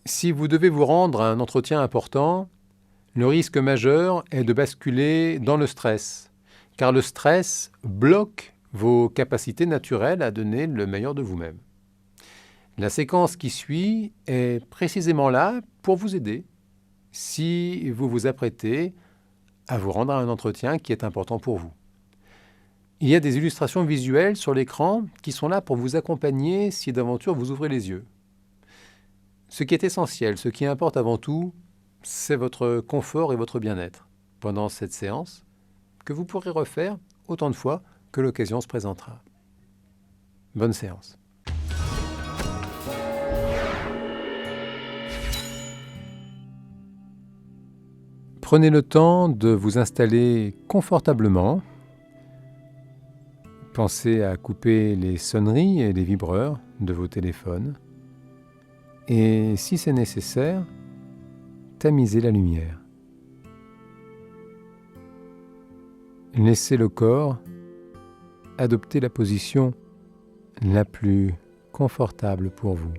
Si vous devez vous rendre à un entretien important, le risque majeur est de basculer dans le stress, car le stress bloque vos capacités naturelles à donner le meilleur de vous-même. La séquence qui suit est précisément là pour vous aider si vous vous apprêtez à vous rendre à un entretien qui est important pour vous. Il y a des illustrations visuelles sur l'écran qui sont là pour vous accompagner si d'aventure vous ouvrez les yeux. Ce qui est essentiel, ce qui importe avant tout, c'est votre confort et votre bien-être pendant cette séance que vous pourrez refaire autant de fois que l'occasion se présentera. Bonne séance. Prenez le temps de vous installer confortablement. Pensez à couper les sonneries et les vibreurs de vos téléphones. Et si c'est nécessaire, tamisez la lumière. Laissez le corps adopter la position la plus confortable pour vous.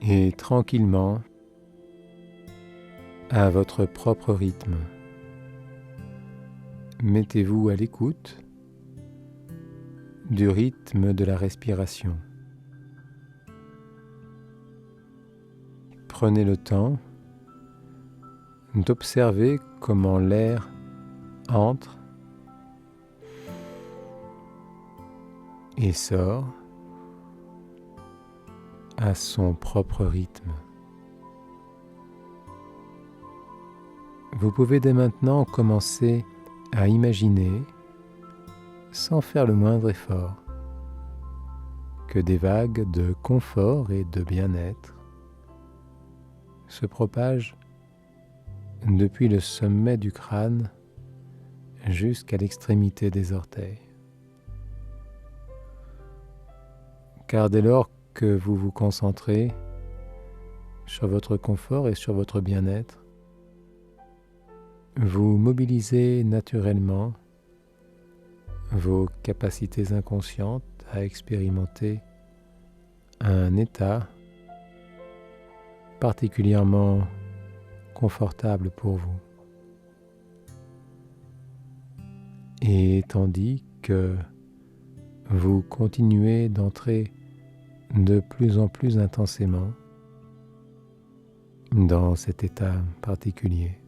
Et tranquillement, à votre propre rythme, mettez-vous à l'écoute du rythme de la respiration. Prenez le temps d'observer comment l'air entre et sort à son propre rythme. Vous pouvez dès maintenant commencer à imaginer, sans faire le moindre effort, que des vagues de confort et de bien-être se propagent depuis le sommet du crâne jusqu'à l'extrémité des orteils. Car dès lors que vous vous concentrez sur votre confort et sur votre bien-être, vous mobilisez naturellement vos capacités inconscientes à expérimenter un état particulièrement confortable pour vous. Et tandis que vous continuez d'entrer de plus en plus intensément dans cet état particulier,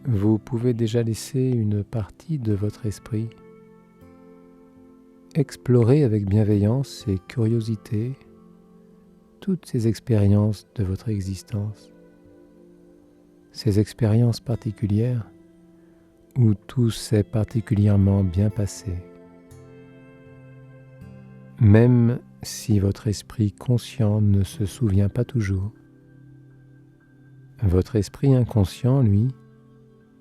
vous pouvez déjà laisser une partie de votre esprit explorer avec bienveillance et curiosité toutes ces expériences de votre existence, ces expériences particulières où tout s'est particulièrement bien passé. Même si votre esprit conscient ne se souvient pas toujours, votre esprit inconscient, lui,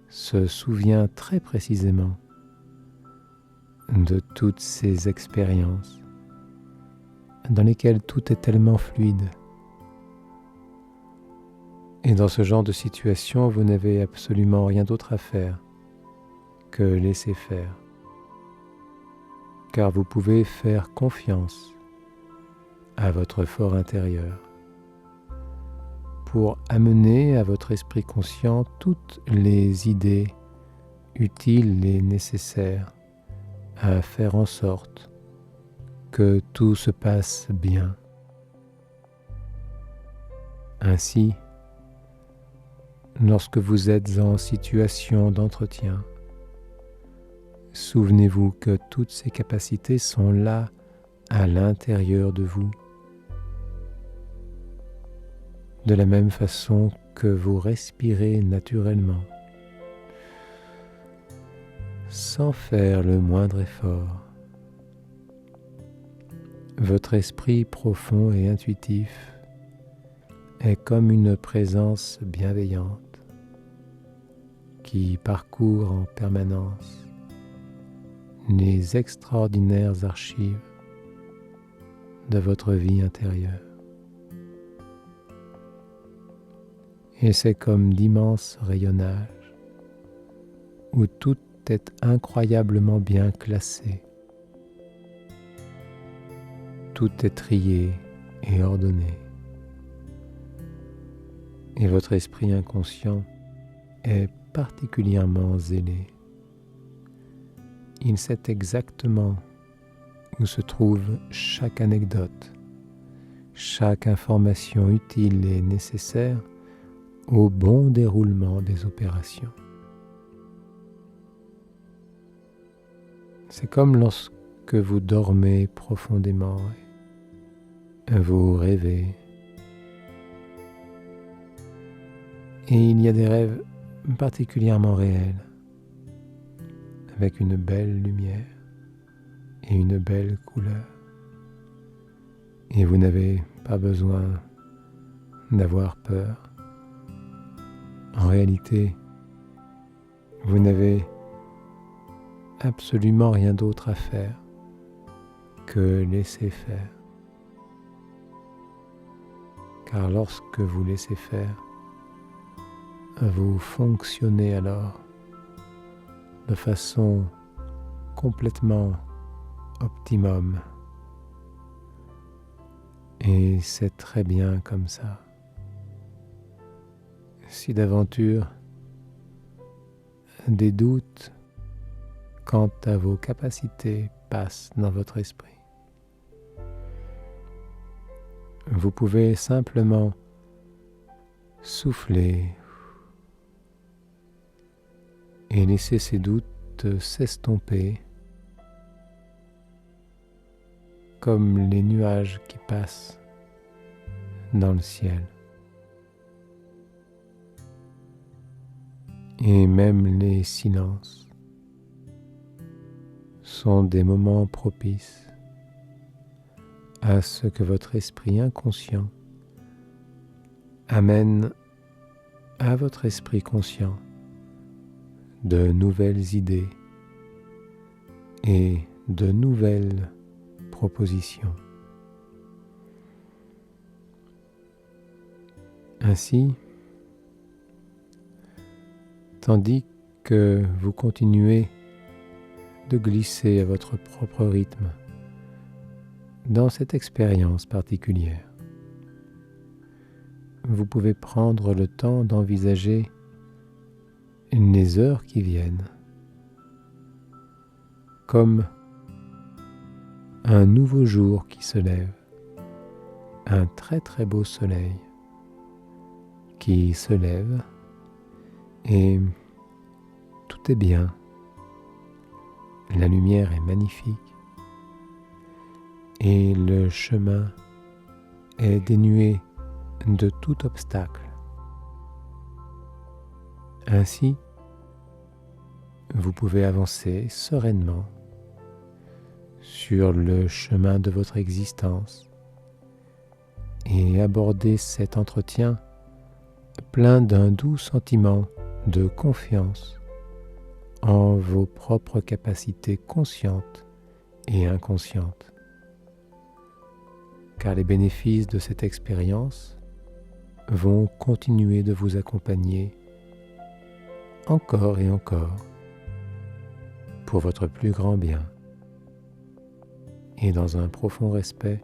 se souvient très précisément de toutes ces expériences dans lesquelles tout est tellement fluide. Et dans ce genre de situation, vous n'avez absolument rien d'autre à faire que laisser faire, car vous pouvez faire confiance à votre fort intérieur pour amener à votre esprit conscient toutes les idées utiles et nécessaires à faire en sorte que tout se passe bien. Ainsi, lorsque vous êtes en situation d'entretien, souvenez-vous que toutes ces capacités sont là à l'intérieur de vous, de la même façon que vous respirez naturellement, sans faire le moindre effort. Votre esprit profond et intuitif est comme une présence bienveillante qui parcourt en permanence les extraordinaires archives de votre vie intérieure. Et c'est comme d'immenses rayonnages où tout est incroyablement bien classé tout est trié et ordonné. Et votre esprit inconscient est particulièrement zélé. Il sait exactement où se trouve chaque anecdote, chaque information utile et nécessaire au bon déroulement des opérations. C'est comme lorsque vous dormez profondément et vous rêvez. Et il y a des rêves particulièrement réels, avec une belle lumière et une belle couleur. Et vous n'avez pas besoin d'avoir peur. En réalité, vous n'avez absolument rien d'autre à faire que laisser faire. Car lorsque vous laissez faire, vous fonctionnez alors de façon complètement optimum. Et c'est très bien comme ça. Si d'aventure des doutes quant à vos capacités passent dans votre esprit, vous pouvez simplement souffler et laisser ces doutes s'estomper comme les nuages qui passent dans le ciel. Et même les silences sont des moments propices à ce que votre esprit inconscient amène à votre esprit conscient de nouvelles idées et de nouvelles propositions. Ainsi, tandis que vous continuez de glisser à votre propre rythme dans cette expérience particulière, vous pouvez prendre le temps d'envisager les heures qui viennent comme un nouveau jour qui se lève, un très très beau soleil qui se lève et tout est bien. La lumière est magnifique et le chemin est dénué de tout obstacle. Ainsi, vous pouvez avancer sereinement sur le chemin de votre existence et aborder cet entretien plein d'un doux sentiment de confiance en vos propres capacités conscientes et inconscientes. Car les bénéfices de cette expérience vont continuer de vous accompagner encore et encore pour votre plus grand bien et dans un profond respect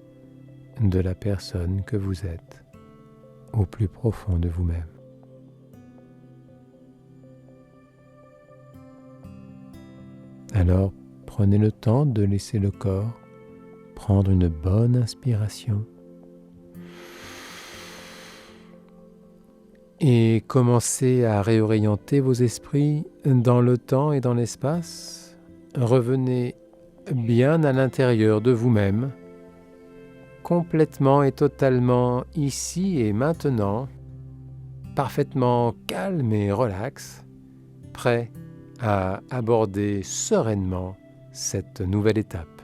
de la personne que vous êtes au plus profond de vous-même. Alors, prenez le temps de laisser le corps prendre une bonne inspiration et commencez à réorienter vos esprits dans le temps et dans l'espace. Revenez bien à l'intérieur de vous-même, complètement et totalement ici et maintenant, parfaitement calme et relax, prêt à aborder sereinement cette nouvelle étape.